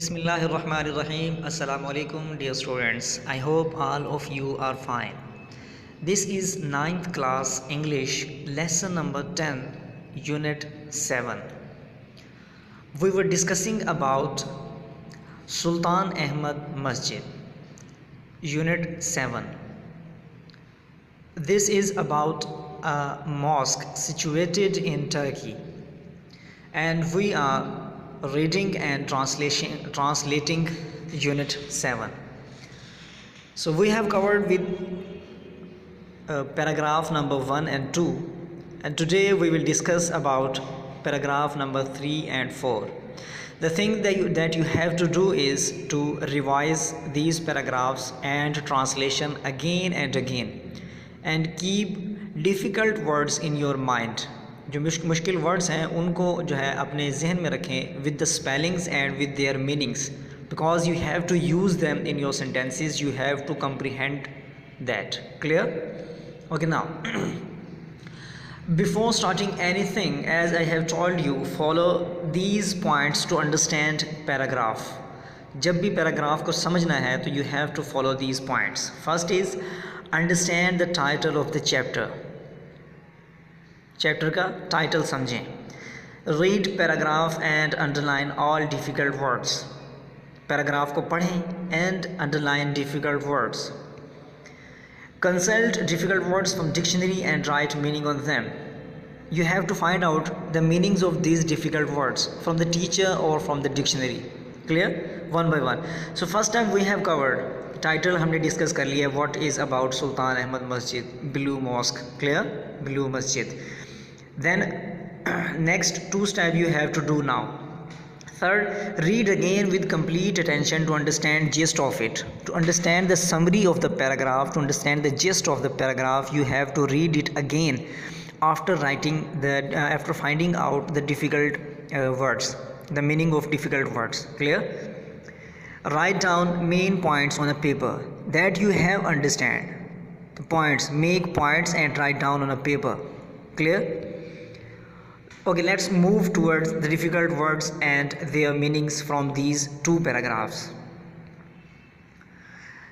Bismillahirrahmanirrahim. Assalamu alaikum, dear students. I hope all of you are fine. This is ninth class English lesson number 10, unit 7. We were discussing about Sultan Ahmad Masjid, unit 7. This is about a mosque situated in Turkey, and we are reading and translating unit 7. So we have covered with paragraph number 1 and 2, and today we will discuss about paragraph number 3 and 4. The thing that you have to do is to revise these paragraphs and translation again and again, and keep difficult words in your mind. जो मुश्किल words हैं उनको जो है अपने जहन में रखें with the spellings and with their meanings, because you have to use them in your sentences. You have to comprehend that. Clear? Okay, now before starting anything, as I have told you, follow these points to understand paragraph. जब भी paragraph को समझना है तो you have to follow these points. First is understand the title of the chapter. Chapter का title समझें. Read paragraph and underline all difficult words. Paragraph को पढ़ें and underline difficult words. Consult difficult words from dictionary and right meaning on them. You have to find out the meanings of these difficult words from the teacher or from the dictionary. Clear? One by one. So first time we have covered title हमने discuss कर लिया. What is about सुल्तान अहमद मस्जिद, blue mask. Clear? Blue मस्जिद. Then next two steps you have to do now. Third, read again with complete attention to understand gist of it. To understand the summary of the paragraph, to understand the gist of the paragraph, you have to read it again after writing after finding out the difficult words, the meaning of difficult words. Clear? Write down main points on a paper that you have understand. The points, make points and write down on a paper. Clear? Okay, let's move towards the difficult words and their meanings from these two paragraphs.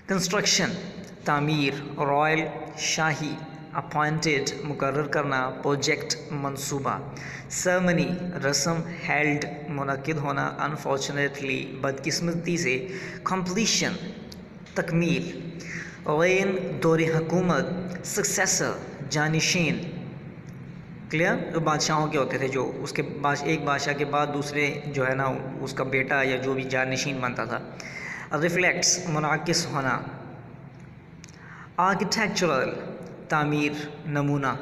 Construction, तामीर, royal, शाही, appointed, मुकर्रर करना, project, मंसूबा. Ceremony, रस्म, held, मुनक्किद होना, unfortunately, बदकिस्मती से. Completion, तकमील. Rain, दौर हुकूमत. सक्सेसर, जानिशीन. क्लियर? जो बादशाहों के होते थे, जो उसके एक बादशाह के बाद दूसरे जो है ना उसका बेटा या जो भी जानशीन बनता था. रिफ्लेक्ट्स, मुनाकिस होना. आर्किटेक्चरल, तामीर, नमूना.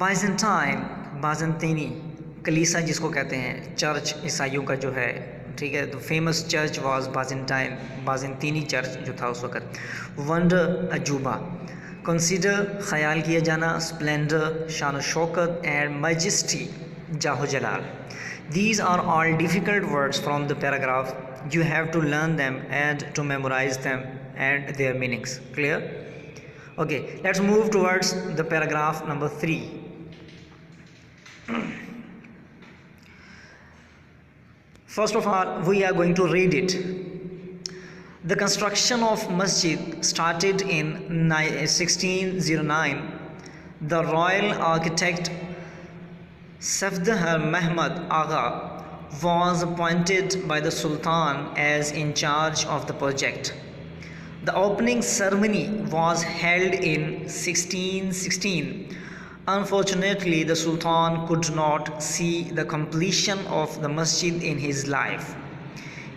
बाइजेंटाइन, बाजेंतीनी, कलीसा जिसको कहते हैं, चर्च ईसाइयों का जो है. ठीक है? तो फेमस चर्च वाज बाजेंटाइन, बाजेंतीनी चर्च जो था उस वक़्त. वंडर, अजूबा. कंसीडर, ख्याल किया जाना. स्प्लेंडर, शान शौकत. एंड मैजेस्टी, जाहो जलाल. These are all difficult words from the paragraph. You have to learn them and to memorize them and their meanings. Clear? Okay, let's move towards the paragraph number 3. First of all, we are going to read it. The construction of masjid started in 1609. The royal architect Safdar Mehmed Agha was appointed by the Sultan as in charge of the project. The opening ceremony was held in 1616. Unfortunately, the Sultan could not see the completion of the masjid in his life.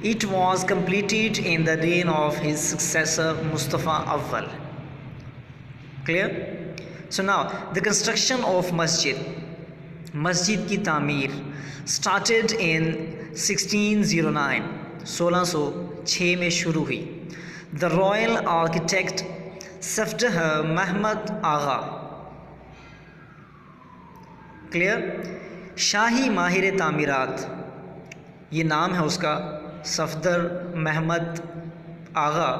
It was completed in the reign of his successor Mustafa Awwal. Clear? So now the construction of masjid की तामीर started in 1609. 1606 में शुरू हुई. The royal architect Safdar Mehmed Agha. Clear? शाही माहिर तामीरात, ये नाम है उसका. सफदर महमद आगा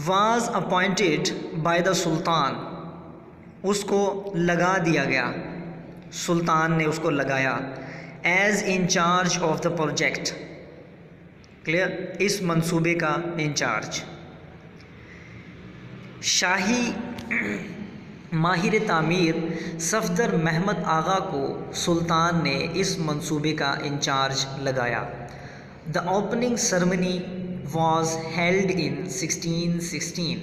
was appointed by the Sultan. उसको लगा दिया गया, सुल्तान ने उसको लगाया. As in charge of the project. Clear, इस मंसूबे का इंचार्ज। शाही माहिर तामीर सफदर महमद आगा को सुल्तान ने इस मंसूबे का इंचार्ज लगाया। The opening ceremony was held in 1616।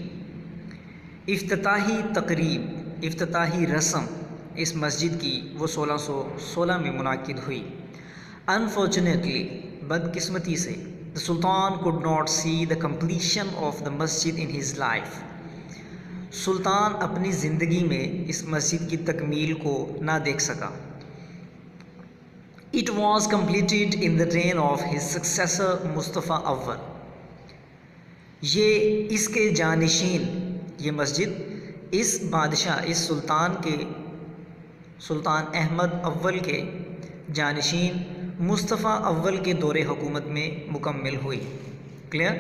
इफ्तिताही तकरीब, इफ्तिताही रस्म इस मस्जिद की वो 1616 में मुनाकिद हुई। अनफॉर्चुनेटली, बदकिस्मती से, the sultan could not see the completion of the मस्जिद इन हिज लाइफ। सुल्तान अपनी ज़िंदगी में इस मस्जिद की तकमील को ना देख सका। It was completed in the rain of his successor Mustafa अव्वल। ये इसके जानशीन, ये मस्जिद इस बादशाह, इस सुल्तान के, सुल्तान अहमद अव्वल के जानशीन मुस्तफ़ा अव्वल के दौरे हुकूमत में मुकम्मल हुई। Clear?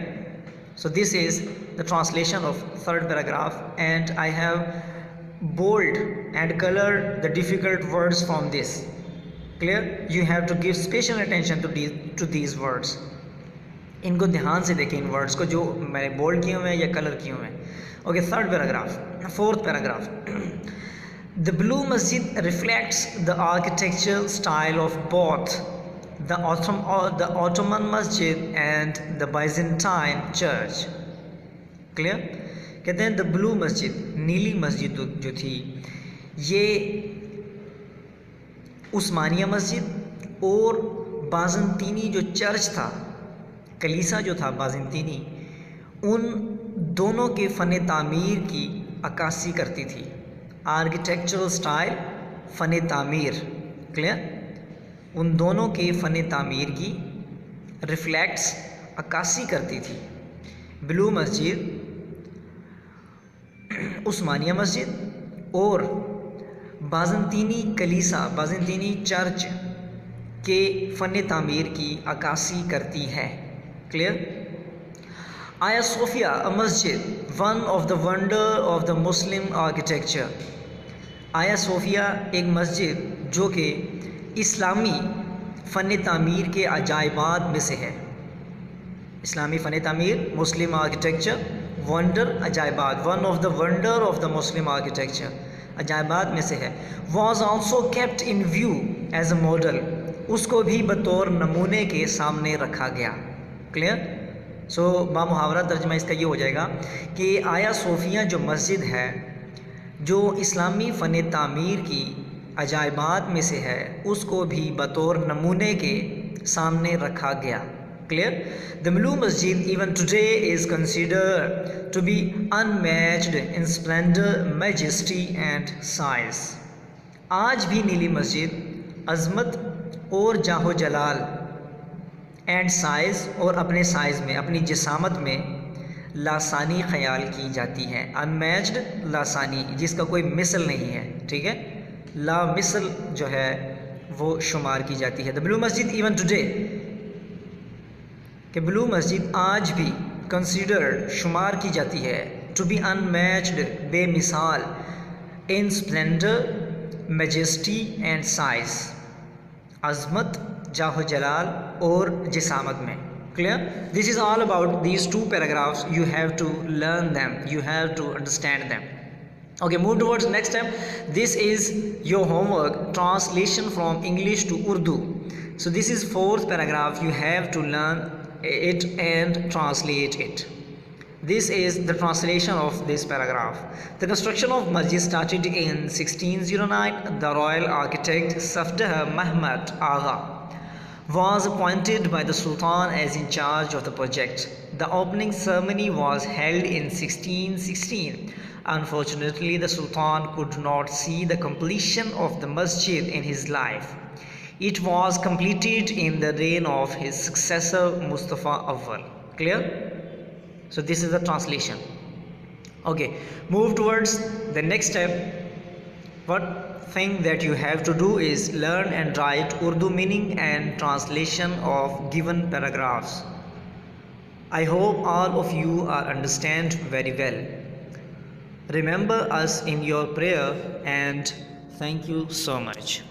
So this is the translation of third paragraph, and I have bold and colored the difficult words from this. Clear? You have to give special attention to these words. इनको ध्यान से देखें, इन वर्ड्स को जो मैंने bold किए हुए हैं या कलर किए हुए हैं। Okay, third paragraph, fourth paragraph. The blue masjid reflects the architectural style of both the Ottoman Masjid and the Byzantine Church. Clear? कहते हैं द ब्लू मस्जिद, नीली मस्जिद जो थी, ये उस्मानिया मस्जिद और बाज़ंतीनी जो चर्च था, कलीसा जो था बाज़ंतीनी, उन दोनों के फ़न तामीर की अक्कासी करती थी। आर्किटेक्चरल स्टाइल, फ़न तामीर। क्लियर? उन दोनों के फ़न तामीर की रिफ्लेक्ट्स, अक्कासी करती थी। ब्लू मस्जिद, उस्मानिया मस्जिद और बाज़ंतीनी कलीसा, बाज़ंतीनी चर्च के फ़न तामीर की अक्कासी करती है। क्लियर? आया सोफिया अ मस्जिद, one of the wonder of the Muslim architecture. आया सोफिया एक मस्जिद जो कि इस्लामी फ़न तामीर के अजायबात में से है। इस्लामी फ़न तामीर, मुस्लिम आर्किटेक्चर, वंडर, अजायबात, one of the wonder of the Muslim architecture, अजायबात में से है। Was also kept in view as a model, उसको भी बतौर नमूने के सामने रखा गया। क्लियर? सो बामुहावरा तर्जमा इसका ये हो जाएगा कि आया सोफिया जो मस्जिद है, जो इस्लामी फ़न तामीर की अजायबात में से है, उसको भी बतौर नमूने के सामने रखा गया। क्लियर? द ब्लू मस्जिद even today is considered to be unmatched in splendour, majesty and size. आज भी नीली मस्जिद अज़मत और जाहो जलाल एंड साइज़, और अपने साइज़ में, अपनी जिसामत में लासानी ख्याल की जाती है। अनमैच्ड, लासानी, जिसका कोई मिसल नहीं है। ठीक है? ला मिसल जो है वो शुमार की जाती है। द ब्लू मस्जिद इवन टुडे, कि ब्लू मस्जिद आज भी कंसीडर्ड, शुमार की जाती है, टू बी अनमैच्ड, बेमिसाल, इन स्प्लेंडर, मैजेस्टी एंड साइज, अज़मत, जाहो जलाल और जिसामत में। Clear? This is all about these two paragraphs. You have to learn them, you have to understand them. Okay, move towards next step. This is your homework, translation from English to Urdu. So this is fourth paragraph. You have to learn it and translate it. This is the translation of this paragraph. The construction of masjid started in 1609. The royal architect Safdar Mahmud Agha was appointed by the Sultan as in charge of the project. The opening ceremony was held in 1616. Unfortunately, the Sultan could not see the completion of the masjid in his life. It was completed in the reign of his successor Mustafa Awwal. Clear? So this is the translation. Okay, move towards the next step. What thing that you have to do is learn and write Urdu meaning and translation of given paragraphs. I hope all of you are understand very well. Remember us in your prayer, and thank you so much.